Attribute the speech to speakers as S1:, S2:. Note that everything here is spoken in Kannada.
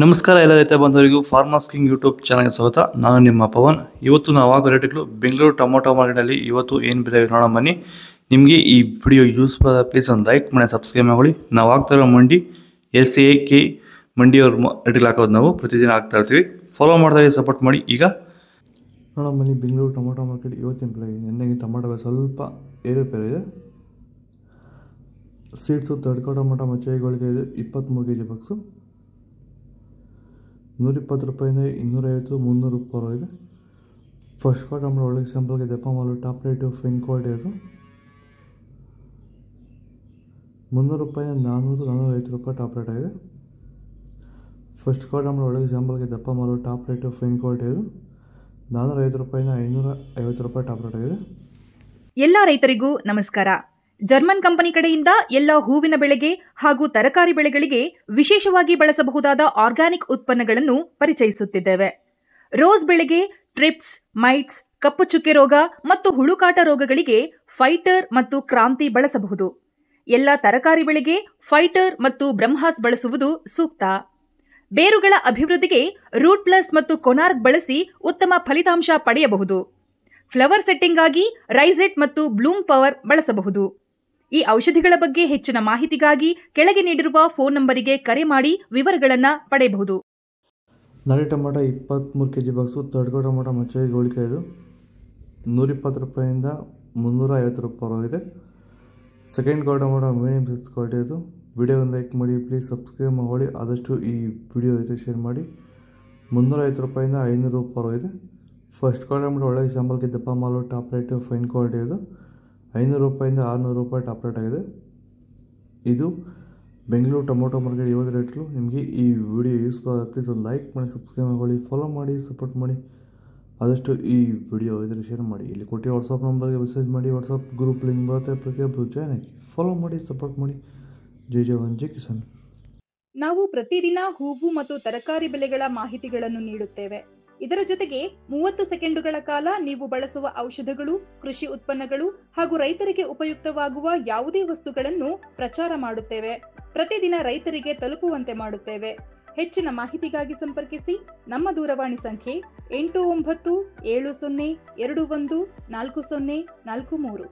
S1: ನಮಸ್ಕಾರ ಎಲ್ಲ ರೈತ ಬಂಧುವರಿಗೂ ಫಾರ್ಮರ್ಸ್ ಕಿಂಗ್ ಯೂಟ್ಯೂಬ್ ಚಾನಲ್ಗೆ ಸ್ವಾಗತ. ನಾನು ನಿಮ್ಮ ಪವನ್. ಇವತ್ತು ನಾವು ಆಗೋ ರೇಟ್ಗಳು ಬೆಂಗಳೂರು ಟೊಮೊಟೊ ಮಾರ್ಕೆಟಲ್ಲಿ ಇವತ್ತು ಏನು ಬೆಲೆ ನೋಡೋಣ ಬನ್ನಿ. ನಿಮಗೆ ಈ ವಿಡಿಯೋ ಯೂಸ್ಫುಲ್ ಆದ ಪ್ಲೀಸ್ ಒಂದು ಲೈಕ್ ಮಾಡಿ ಸಬ್ಸ್ಕ್ರೈಬ್ ಮಾಡಿ. ನಾವು ಆಗ್ತಾರೋ ಮಂಡಿ SAK ಮಂಡಿಯವ್ರ ರೇಟ್ಗಳು ಹಾಕೋದು ನಾವು ಪ್ರತಿದಿನ ಆಗ್ತಾ ಇರ್ತೀವಿ. ಫಾಲೋ ಮಾಡ್ತಾ ಸಪೋರ್ಟ್ ಮಾಡಿ. ಈಗ ನೋಡೋಣ ಬನ್ನಿ, ಬೆಂಗಳೂರು ಟೊಮೊಟೊ ಮಾರ್ಕೆಟ್ ಇವತ್ತಿನ ಬೆಲೆ ನಿನ್ನೆಗೆ ಟೊಮೊಟೊ ಬೆಲೆ ಸ್ವಲ್ಪ ಏರುಪೇರು ಇದೆ. ಸೀಡ್ಸು ತಡ್ಕೋ ಟೊಮೊಟೊ ಮಚ್ಚೆಗಳಿಗೆ ಇದೆ 23 kg ಬಾಕ್ಸು 120 ರೂಪಾಯಿಂದ 250 300 ರೂಪಾಯಿ ಇದೆ. ಫಸ್ಟ್ ಕ್ವಾರ್ಟ್ ಟೊಮೊಟೊ ಒಳ್ಳೆ ಸ್ಯಾಂಪಲ್ಗೆ ದಪ್ಪ ಮಾಲು ಟಾಪ್ ರೇಟು ಫೈನ್ ಕ್ವಾಲಿಟಿ ಅದು 300 ರೂಪಾಯಿಂದ 400 450 ರೂಪಾಯಿ ಟಾಪ್ ರೇಟ್ ಆಗಿದೆ. ಫಸ್ಟ್ ಕ್ವಾರ್ಟ್ ಟೊಮೊಟೊ ಒಳ್ಳೆ ಸ್ಯಾಂಪಲ್ಗೆ ದಪ್ಪ ಮಾಲು ಟಾಪ್ ರೇಟು ಫೈನ್ ಕ್ವಾಲಿಟಿ ಅದು 450 ರೂಪಾಯಿಂದ 550 ರೂಪಾಯಿ ಟಾಪ್ ರೇಟ್ ಆಗಿದೆ.
S2: ಎಲ್ಲ ರೈತರಿಗೂ ನಮಸ್ಕಾರ. ಜರ್ಮನ್ ಕಂಪನಿ ಕಡೆಯಿಂದ ಎಲ್ಲ ಹೂವಿನ ಬೆಳೆಗೆ ಹಾಗೂ ತರಕಾರಿ ಬೆಳೆಗಳಿಗೆ ವಿಶೇಷವಾಗಿ ಬಳಸಬಹುದಾದ ಆರ್ಗ್ಯಾನಿಕ್ ಉತ್ಪನ್ನಗಳನ್ನು ಪರಿಚಯಿಸುತ್ತಿದ್ದೇವೆ. ರೋಸ್ ಬೆಳೆಗೆ ಟ್ರಿಪ್ಸ್, ಮೈಟ್ಸ್, ಕಪ್ಪು ಚುಕ್ಕೆ ರೋಗ ಮತ್ತು ಹುಳುಕಾಟ ರೋಗಗಳಿಗೆ ಫೈಟರ್ ಮತ್ತು ಕ್ರಾಂತಿ ಬಳಸಬಹುದು. ಎಲ್ಲ ತರಕಾರಿ ಬೆಳೆಗೆ ಫೈಟರ್ ಮತ್ತು ಬ್ರಹ್ಮಾಸ್ ಬಳಸುವುದು ಸೂಕ್ತ. ಬೇರುಗಳ ಅಭಿವೃದ್ಧಿಗೆ ರೂಟ್ ಪ್ಲಸ್ ಮತ್ತು ಕೊನಾರ್ಕ್ ಬಳಸಿ ಉತ್ತಮ ಫಲಿತಾಂಶ ಪಡೆಯಬಹುದು. ಫ್ಲವರ್ ಸೆಟ್ಟಿಂಗ್ ಆಗಿ ರೈಸೆಟ್ ಮತ್ತು ಬ್ಲೂಮ್ ಪವರ್ ಬಳಸಬಹುದು. ಈ ಔಷಧಿಗಳ ಬಗ್ಗೆ ಹೆಚ್ಚಿನ ಮಾಹಿತಿಗಾಗಿ ಕೆಳಗೆ ನೀಡಿರುವ ಫೋನ್ ನಂಬರಿಗೆ ಕರೆ ಮಾಡಿ ವಿವರಗಳನ್ನು ಪಡೆಯಬಹುದು.
S1: ನಾಟಿ ಟೊಮೊಟೊ 23 kg ಬಾಕ್ಸು ತಡ್ಕೋ ಟೊಮೊಟೊ ಮಚ್ಚೆಗೆ ಹೋಲಿಕೆ ಇದು 120 ರೂಪಾಯಿಂದ 350 ರೂಪಾಯಿ ಇದೆ. Second quart tomato medium size quality ಇದು. ವಿಡಿಯೋವನ್ನು ಲೈಕ್ ಮಾಡಿ, ಪ್ಲೀಸ್ ಸಬ್ಸ್ಕ್ರೈಬ್ ಮಾಡಿ, ಆದಷ್ಟು ಈ ವಿಡಿಯೋ ಜೊತೆ ಶೇರ್ ಮಾಡಿ. 350 ರೂಪಾಯಿಂದ 500 ರೂಪಾಯಿ ಇದೆ. ಫಸ್ಟ್ ಕ್ವಾರ್ಟ್ ಟೊಮೊಟೊ ಒಳ್ಳೆ ಶಾಂಬಲ್ಗೆ ದಪ್ಪ ಮಾಲು ಟಾಪ್ ರೇಟು ಫೈನ್ ಕ್ವಾಲಿಟಿ ಇದು 500 ರೂಪಾಯಿಂದ 600 ರೂಪಾಯಿ ಟಾಪ್ ರೇಟ್ ಆಗಿದೆ. ಇದು ಬೆಂಗಳೂರು ಟೊಮೊಟೊ ಮಾರ್ಕೆಟ್ ಇವತ್ತು ರೇಟ್ಗಳು. ನಿಮಗೆ ಈ ವಿಡಿಯೋ ಯೂಸ್ಫುಲ್ ಆದ ಪ್ಲೀಸ್ ಒಂದು ಲೈಕ್ ಮಾಡಿ, ಸಬ್ಸ್ಕ್ರೈಬ್ ಮಾಡಿ, ಫಾಲೋ ಮಾಡಿ, ಸಪೋರ್ಟ್ ಮಾಡಿ. ಆದಷ್ಟು ಈ ವಿಡಿಯೋ ಇದರಲ್ಲಿ ಶೇರ್ ಮಾಡಿ. ಇಲ್ಲಿ ಕೊಟ್ಟು ವಾಟ್ಸಪ್ ನಂಬರ್ಗೆ ಮೆಸೇಜ್ ಮಾಡಿ. ವಾಟ್ಸಪ್ ಗ್ರೂಪ್ ಲಿಂಕ್ ಬರುತ್ತೆ, ಪ್ರತಿಯೊಬ್ಬರು ಜಾಯ್ನ್ ಆಗಿ ಫಾಲೋ ಮಾಡಿ, ಸಪೋರ್ಟ್ ಮಾಡಿ. ಜೈ ಜವಾನ್ ಜೈ ಕಿಸಾನ್.
S2: ನಾವು ಪ್ರತಿದಿನ ಹೂವು ಮತ್ತು ತರಕಾರಿ ಬೆಲೆಗಳ ಮಾಹಿತಿಗಳನ್ನು ನೀಡುತ್ತೇವೆ. ಇದರ ಜೊತೆಗೆ 30 ಸೆಕೆಂಡುಗಳ ಕಾಲ ನೀವು ಬಳಸುವ ಔಷಧಗಳು, ಕೃಷಿ ಉತ್ಪನ್ನಗಳು ಹಾಗೂ ರೈತರಿಗೆ ಉಪಯುಕ್ತವಾಗುವ ಯಾವುದೇ ವಸ್ತುಗಳನ್ನು ಪ್ರಚಾರ ಮಾಡುತ್ತೇವೆ. ಪ್ರತಿದಿನ ರೈತರಿಗೆ ತಲುಪುವಂತೆ ಮಾಡುತ್ತೇವೆ. ಹೆಚ್ಚಿನ ಮಾಹಿತಿಗಾಗಿ ಸಂಪರ್ಕಿಸಿ. ನಮ್ಮ ದೂರವಾಣಿ ಸಂಖ್ಯೆ 8970214043.